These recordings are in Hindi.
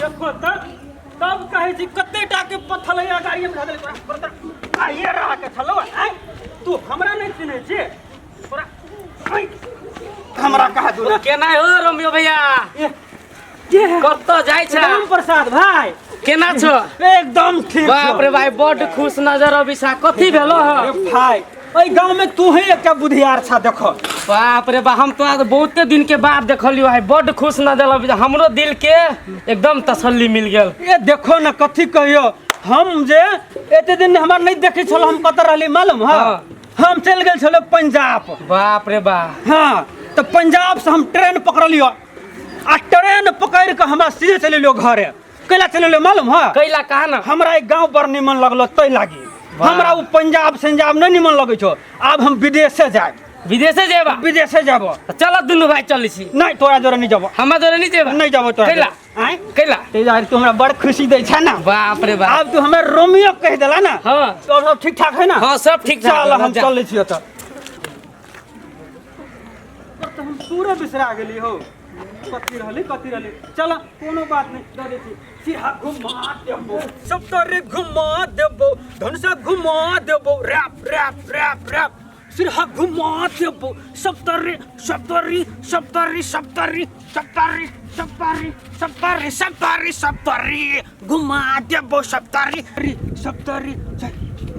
देखो तब कहे छी कते टा के पत्थल या गाड़ी में धले तोरा आइए रहा के छलो आइ तू हमरा नहीं चिन्हे छी तोरा हमरा कहा दू ना केना हो रोमियो भैया के कत जाय छ राम प्रसाद भाई केना छ एकदम ठीक बाप रे भाई बड़ खुश नजर अबिसा कथि भेलो ह भाई ओई गांव में तू ही एकटा बुधियार छ देखो बाप रे बा हम तो आज बहुते दिन के बाद देखलियो है बड़ खुश नजर अबिसा हमरो दिल के एकदम तसल्ली मिल गेल ए देखो ना कथि कहियो हम जे एते दिन हमरा नहीं देखै छलो हम कत रहली मालूम ह हम चल गेल छलो पंजाब बाप रे बा हां तो पंजाब से हम ट्रेन पकड़लियो आ ट्रेन पकड़ के हमरा सीधे चले लियो घरे कैला चले लियो मालूम ह कैला कहा ना हमरा एक गांव बड़ निमन लगलो तै लागी हमरा उ पंजाब संजाब नहीं निमन लगै छो अब हम विदेशे जाब विदेशे जेबा विदेशे जाबो चल दुनु भाई चली छी नहीं तोरा जोरे नहीं जाबो हमरा जोरे नहीं जेबा नहीं जाबो तोरा कैला आय कैला ते यार तू हमरा बड़ खुशी दै छ ना बाप रे बाप अब तू हमें रोमियो कह देला ना हां तो सब ठीक ठाक है ना हां सब ठीक ठाक चल हम चलै छियो त हम पूरा बिसरा गेली हो कथि रहली चल कोनो बात नहीं दे दी सिहा घुमा देबो सब तोरे घुमा देबो धन से घुमा देबो रैप रैप रैप रैप सिहा घुमा देबो सब तोरे सप्तरी सप्तरी सप्तरी सप्तरी सप्तरी सप्तरी सप्तरी सप्तरी घुमा देबो सप्तरी सप्तरी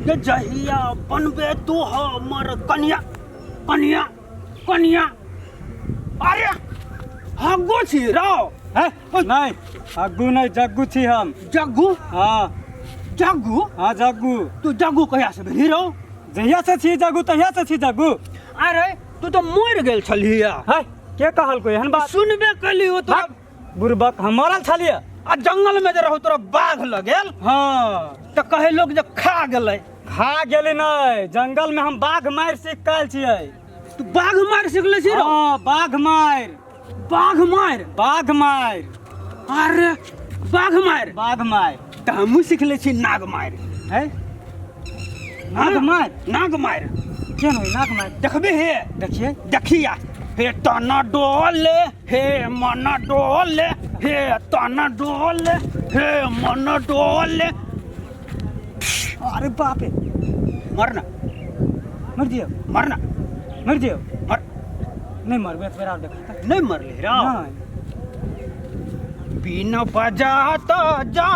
ये जहिया बनबे तू हमर कन्या कन्या कन्या अरे हग्गू छी राव है नहीं हग्गू नहीं जग्गू छी हम जग्गू हाँ जग्गू हाँ जग्गू तू जग्गू कहिया से भेली रहो जहिया से छी जग्गू तहिया से छी जग्गू अरे तू तो मर गेल छलिया है के कहल को एहन बात सुनबे कली हो तो बुरबक हम मरल छलिए आ जंगल में जे रहो तोरा बाघ लगेल हाँ तो कहे लोग जे खा गेलै खा गेली नहीं जंगल में हम बाघ मार सीख काल छिए तू बाघ मार सिखले छी रो हाँ बाघ मार बाघ मार बाघ मार अरे बाघ मार बाघ मार त हमहू सिखले छी नाग मार है नाग मार नाग मार केन होई नाग मार देखबे हे देखिए देखिया हे तना डोले हे मन डोले हे तना डोले हे मन डोले अरे बाप रे मरना मर दियो मरना मर दियो मर नहीं मरबे तो फिर देखा नहीं मरले राव बीन बजाता जा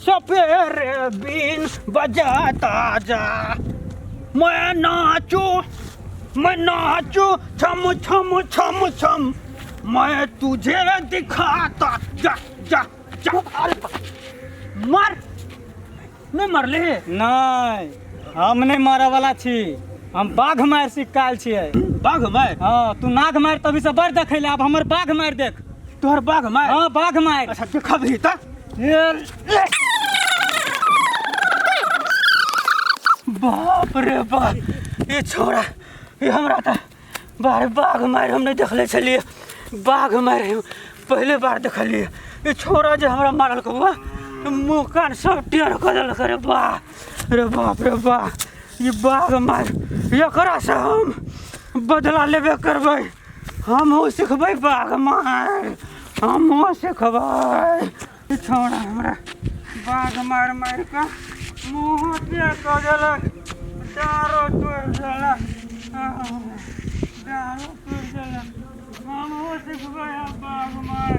सफेरे बीन बजाता जा मैं नाचू छम छम छम छम मैं तुझे दिखाता जा जा जा मर नहीं मरले नहीं हम नहीं मारा वाला छी हम बाघ मार सीख काल छिए बाघ मार हाँ तू नाग मार तभी से बड़ देखले अब हमर बाघ मार देख तोहर बाघ मार हाँ बाघ मार अच्छा देखबही त बाप रे बाप ये छोरा ये हमरा त बार बाघ मार हम नहीं देखले छलिए बाघ मार पहले बार देखलिए ये छोरा जे हमरा मारल कबा मुंह कान सब टेढ़ कर देल करे बाप रे बाप ये बाघ मार एकरा से हम बदला लेबे करबै हम हो सिखबै बाघ मार हम हो सिखबै छोड़ा हमरा बाघ मार मार के मुँह पे कर देलक डारो तोड़ देलक डारो तोड़ देलक हम हो सिखबै बाघ मार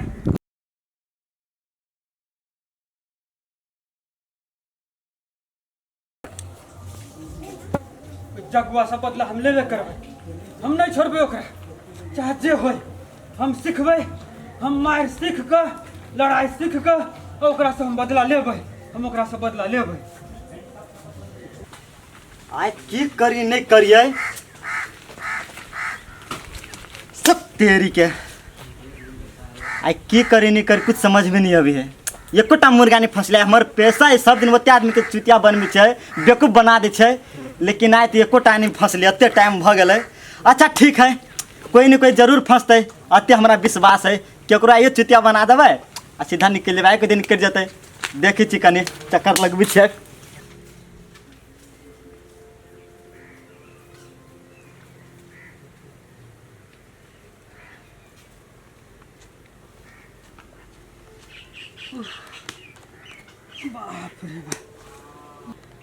जगुआ से बदला हम लेबे करबै हम नहीं छोड़बै ओकरा चाहे जे होय हम सिखबै हम मार सीख के लड़ाई सीख के ओकरा से हम बदला लेबै हम ओकरा से बदला लेबै आइ की करी नहीं करिए सब तेरी के आइ की करी नहीं करी कुछ समझ में नहीं अभी है एकोटा मुर्गा नहीं फंसले हमर पैसा है सब दिन ओते आदमी के चुतिया बनबे छै बेवकूफ बना दे छै लेकिन आइ तो एकोटा नहीं फंसले अते टाइम भ गेलै अच्छा ठीक है कोई नहीं कोई जरूर फंसते अते हमरा विश्वास है केकरो ये चुतिया बना देबै आ सीधा निकल लेबै के दिन निकल जेतै देखै छी कनी चक्कर लगबै छै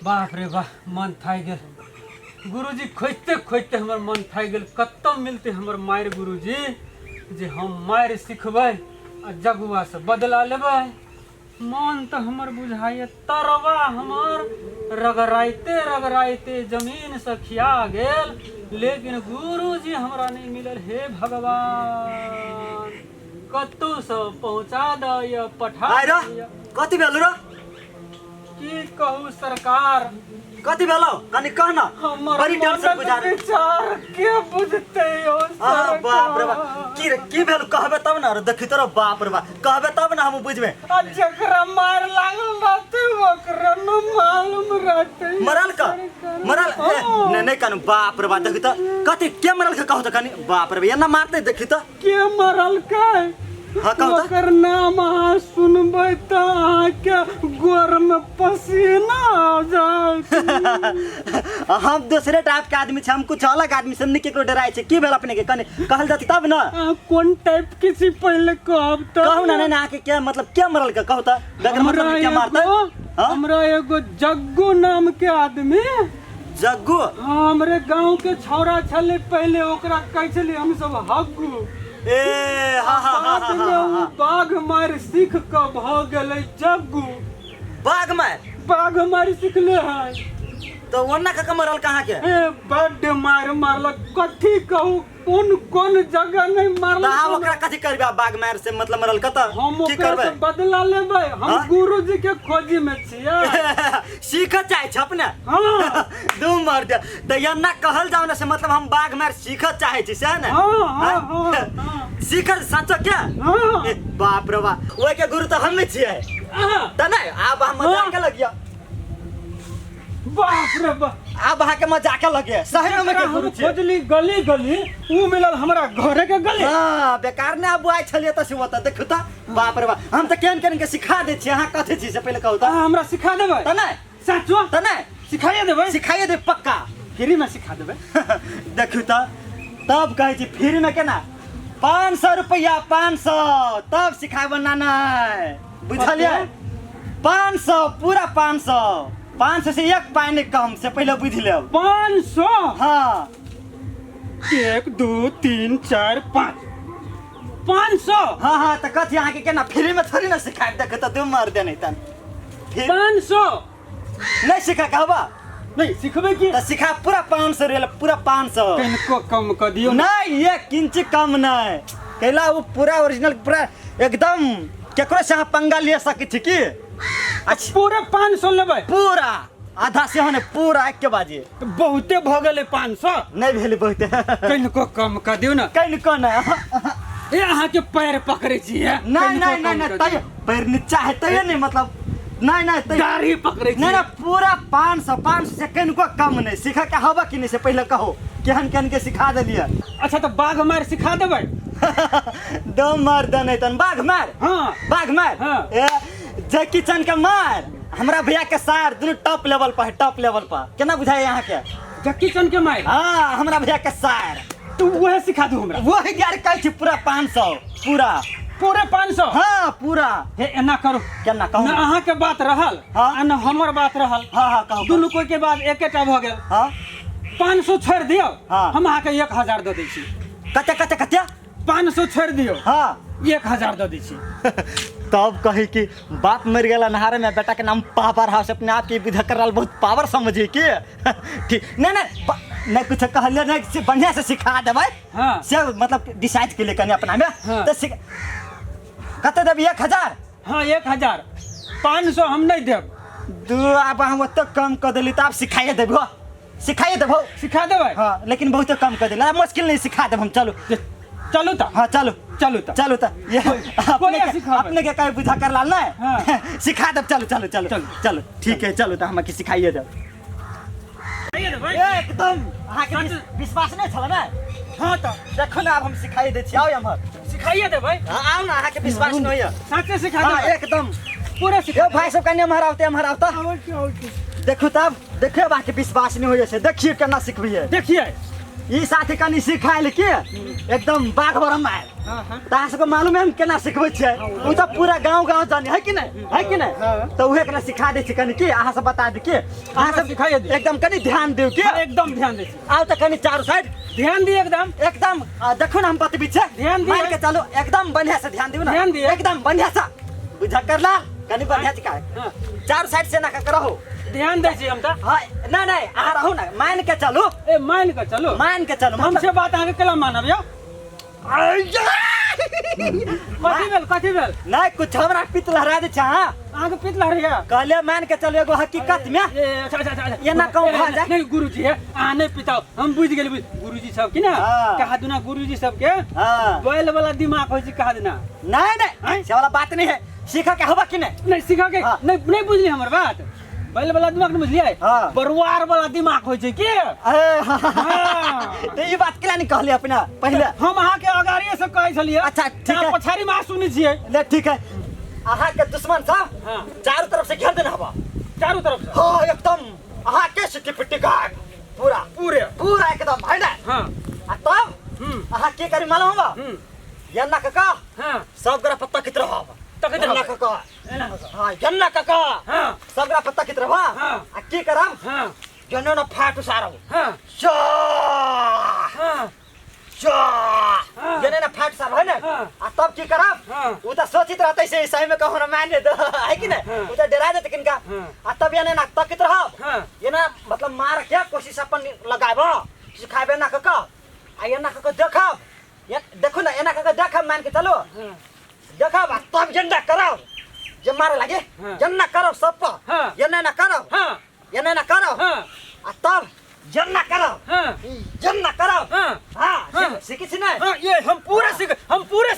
बाप रे बाप मन थाई गेल गुरुजी खोजते खोजते हमर मन थाई गेल कतौ मिलते हमर मायर गुरुजी जे हम मायर सिखबै आ जगुआ से बदला लेबै मन तो हमर बुझाइए तरवा हमर रगड़ाइते जमीन से खिया गेल लेकिन गुरुजी हमरा नहीं मिलल। हे भगवान कतौ से पहुँचा दे पठा आइ र दिअ। कति भेल र की कहू सरकार कति भेल कनि कह न हमर बड़ी टेंशन बुझा रहे विचार के बुझते हो बाप रे बाप की भेल कहबे तब न रे देखि तोरा बाप रे बाप कहबे तब न हम बुझबे जकरा मार लागल रहते ओकरा न मालूम रहते मरल का मरल नहीं कानू बाप रे बाप देखि त कति के मरल का कहू त कनि बाप रे एना मारते देखि त के मरल का हाँ कहू त ओकर नाम अहाँ सुनबै त अहाँके गोर में पसीना आ जाए। हम दूसरे टाइप के आदमी छे हम कुछ अलग आदमी से नहीं केकरो डराय छे की भेल अपने के कने कहल जाती तब न कौन टाइप किसी पहले कहब त कहू ना नहीं आके क्या मतलब क्या मरल का कहू त डगर मतलब क्या मारता हां हमरा एगो जग्गू नाम के आदमी जग्गू हमरे गांव के छौरा छले पहले ओकरा कहै छली हम सब हग्गू ए हा हा हा बाद में उ बाघ मार सीख क भ गेलै जग्गू बाघ मार बाघ मार सीखले है तो वन्ना का मरल कहां के ए बड मार मारलक कथी कहू कौन जगह नहीं मारलक ता ओकरा कथि करबे बाघ मार से मतलब मरल कत हम की ओकरा करबे से बदला लेबै हम गुरुजी के खोजी में छियै सीख चाहे छ अपने हां दू मर दे त यन्ना कहल जाव ना से मतलब हम बाघ मार सीख चाहे छी से ना हां सीख सच क्या हां बाप रे बाप ओए के गुरु तो हम छियै त नहीं अब हम मजाक के लगिया बाप रे बाप अब अहाँ के मजाक के लगे सही में के गुरु छियै खोजली गली गली उ मिलल हमरा घरे के गली हां बेकार ने अब आइ छलिए त से होता देखु त बाप रे बाप हम त केन के सिखा दे छी अहाँ कथि छी से पहले कहू त हमरा सिखा देबै त नहीं साचो त नहीं सिखाइए देबै सिखाइए दे पक्का फ्री में सिखा देबै देखू त तब कहै छी फ्री में केना 500 रुपया 500 तब सिखाबो ना नहीं बुझलिए 500 पूरा 500 से एक पाई नहीं कम से पहले बुझ ले 500 हाँ 1 2 3 4 5 500 हाँ हाँ तो कथी अहाँ के केना फ्री में थोड़ी ना सिखाब देख त तू मार दे नहीं तन 500 नहीं सिखा कहबा नहीं सिखबै की तो सिखा पूरा 500 रेल पूरा 500 कनिको कम कर दियो नहीं ये किंच कम नहीं कैला वो पूरा ओरिजिनल पूरा एकदम केकरो से अहाँ पंगा ले सकै छी की अच्छा पूरे 500 लेबै पूरा आधा से होने पूरा एक के बाजी बहुते भ गेलै 500 नहीं भेल बहुते कनिको कम कर दियो ना कनिको नहीं ए अहाँ के पैर पकड़े छी नहीं नहीं नहीं नहीं तय पैर नीचा है तय नहीं मतलब नहीं नहीं तय गाड़ी पकड़े छी नहीं ना पूरा 500 से कनिको कम नहीं सिखा के हवा कि नहीं से पहले कहो केहन केहन के सिखा देलिए अच्छा तो बाघ मार सिखा देबै दम मार दे नहीं तन बाघ मार हां बाघ मार हाँ। जैकी चैन के मार हमरा भैया के सार दोनों टॉप लेवल पर है टॉप लेवल पर केना बुझाए यहाँ के जक्की चन के मार हाँ हमरा भैया के सार तू वह सिखा दू हमरा वो है यार कहै छी पूरा 500 पूरा पूरे 500 हाँ पूरा हे एना करू केना कहू ना अहाँ के बात रहल हाँ। आ ना हमर बात रहल हाँ हाँ कहू दुनू कोई के बाद एकेटा भ गेल हाँ 500 छोड़ दियो हाँ। हम अहाँ के 1000 दे दै छी कते कते कते 500 छोड़ दियो हाँ 1000 दे दै छी तब कही कि बाप मर गया नहारे में बेटा के नाम पावर हाउस अपने आप के विधा कर बहुत पावर समझे कि ठीक नहीं नहीं नहीं कुछ कहलिए नहीं बढ़िया से सिखा देबै हाँ। से मतलब डिसाइड के लिए कने अपना में हाँ। तो कते देब 1000 हाँ 1000 500 हम नहीं देब दू अब हम ओते कम कर देली त आप सिखाइए देबो सिखा देबै हाँ लेकिन बहुत कम कर देला मुश्किल नहीं सिखा देब हम चलो चलू त हाँ चलो चलू त ये कोई सिखाबै। अपने के कहीं बुझा कर लाल नहीं हाँ। सिखा दब चलो ठीक है चलो तो हम की सिखाइए दब एकदम अहाँ के विश्वास नहीं छला ना हाँ त देखो ना अब हम सिखाइए दे छी आओ हमर सिखाइए देबै हां आओ ना अहाँ के विश्वास नहीं है साथे सिखा हां देबै एकदम पूरा सिखा ए भाई सब कन्या महारावते देखो तब देखिए बाकी विश्वास नहीं हो जैसे देखिए केना सिखबिए देखिए ई साथी कनी सिखाइल के एकदम बाघ बरम आयल हाँ हाँ ता सबको मालूम है हम केना सिखबै छियै उ त पूरा गांव जाने है कि नहीं है कि नहीं हाँ। तो उहे केना सिखा दे छी कनी के अहाँ सब बता दे के अहाँ सब सिखाइए दे। एकदम कनी ध्यान दियौ के हाँ, एकदम ध्यान दे आउ त कनी चारों साइड ध्यान दिए एकदम एकदम देखो ना हम बतबी छै ध्यान दिए। मान के चलो एकदम बढ़िया से ध्यान दियो ना ध्यान दिए। एकदम बढ़िया से बुझा कर ला कनी बढ़िया से का हाँ। चार साइड से ना का रहो ध्यान दे छी हम ता हां ना नहीं आ रहो ना मान के चलो ए मान के चलो मान के चलो हमसे बात आगे केला मानब यो कथी भेल नहीं कुछ हमरा पित लहरा दे छ हां आगे पितला रहिया कहले मान के चलो एगो हकीकत में अच्छा ये ना कहूं भा जाए नहीं गुरुजी है आ नहीं पिताओ हम बुझ गेली गुरुजी सब की ना हाँ। कहा दुना गुरुजी सब के हां बैल वाला दिमाग होई छी कहा दुना नहीं नहीं से वाला बात नहीं है सीखा के होबा कि नहीं नहीं सिखा के हाँ। नहीं बुझली हमर बात बैल वाला दिमाग नहीं बुझलिए हाँ। बरुआर वाला दिमाग होई छै के हाँ। तो ये बात केला नहीं कहले अपना पहले हम अहाँ के अगाड़िए से कहै छलिए अच्छा, ठीक है। पछाड़ी में सुनी छियै ले ठीक है अहाँ के दुश्मन था हाँ। चारों तरफ से घेर देना हवा चारों तरफ से हाँ एकदम अहाँ के सिटी पिटी का पूरा पूरे पूरा एकदम है ना हाँ आ तब अहाँ के करी मालूम हवा यन्ना काका हाँ सब गरा पत्ता कित रहा तकित यन्ना रहो। काका हाँ यन्ना काका हाँ सब गरा पत्ता कित रहा हाँ। आ की करब हाँ जनो ना फाट सारो हाँ शा हाँ शा हाँ। जने ना फाट सारो है ना हाँ। आ तब की करब हाँ। उ त सोचित रहतै से सही में कहूं ना मान दे है कि नहीं हाँ। उ त डरा देत किनका हाँ। आ तब यने ना तकित रहब हाँ। ये ना मतलब मार के कोशिश अपन लगाबो सिखाबे ना काका आ ये ना काका देखब ये देखो ना एना काका देखब मान के चलो हाँ देखब आ तब जन्ना करब जे मारे लागे हाँ। जन्ना करब सब पर हाँ। यने ना करब हाँ यने ना करब हाँ आ तब जन्ना करब हाँ जन्ना करब हाँ हां हाँ। सीखी छी नहीं हाँ, ये हम पूरे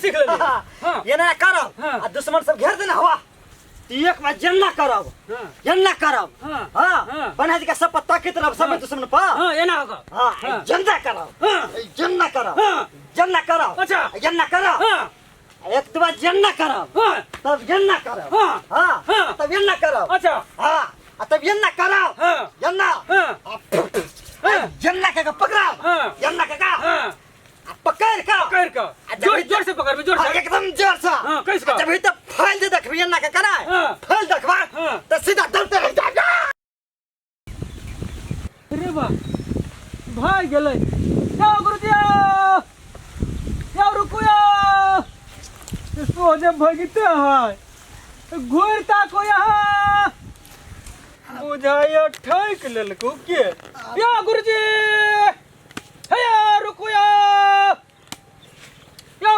सीख लेली हाँ ये ना करब हाँ। आ दुश्मन सब घेर देना हवा एक बार जन्ना करब हाँ जन्ना करब हाँ। हां हाँ। बना जी का सब पत्ता की तरफ सब हाँ। दुश्मन पर हाँ ये ना होगा हां जन्ना करब हाँ जन्ना करब हाँ जन्ना करब अच्छा। जन्ना करब हाँ एक दो बार जन्ना करब हाँ तब जन्ना करब हाँ। हां हाँ। तब जन्ना करब अच्छा हां तब जन्ना करब हाँ जन्ना हाँ जन्ना का पकड़ब हाँ। जन्ना का हाँ पकड़ का पकड़ का जोर से पकड़ जोर से एकदम जोर से हाँ, कैसे का? जब तो फैल दे देखबी जन्ना का करा हाँ। फैल देखबा हाँ। तो सीधा दौड़ते रह जाएगा अरे वाह भाई गेलै जाओ गुरुजी जाओ रुको इसको जब भगते है घूरता को यहाँ बुझाया ठैक लेलको के या गुरुजी हे रुको या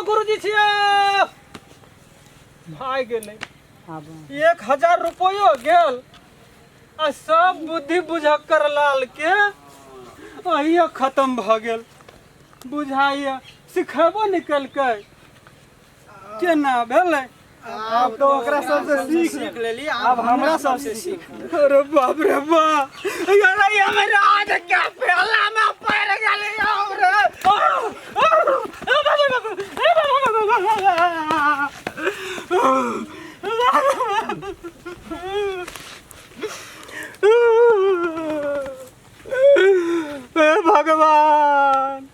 गुरुजी छिया भाई गेलै 1000 रुपयो गेल आ सब बुद्धि बुझक्कर लाल के अहिया खत्म भ गेल बुझाइया सिखेबो निकल के केना भेलै अब तो ओकरा सबसे सीख लेली अब हमरा सबसे सीख अरे बाप रे बाप यार ये मेरा आज क्या पहला में पैर गेले हमरे भगवान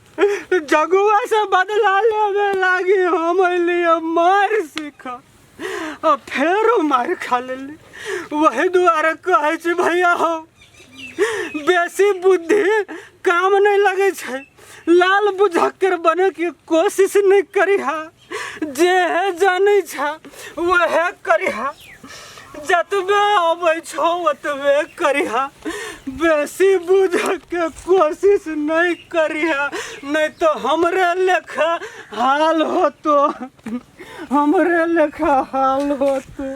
जगुआ से बदला लेवे लागी हम लिए मार सीख अब फेरो मार खा लेली वही दुआरे कहे छी भैया हो बेसी बुद्धि काम नहीं लगे छै लाल बुझक्कर बने की कोशिश नहीं करिहा जे है जाने छा वह करिहा जतबे अबै छो ओतबे करिहा बेसी बुझ के कोशिश नहीं करिहा नहीं तो हमरे लेखा हाल होतो हमरे लेखा हाल होतो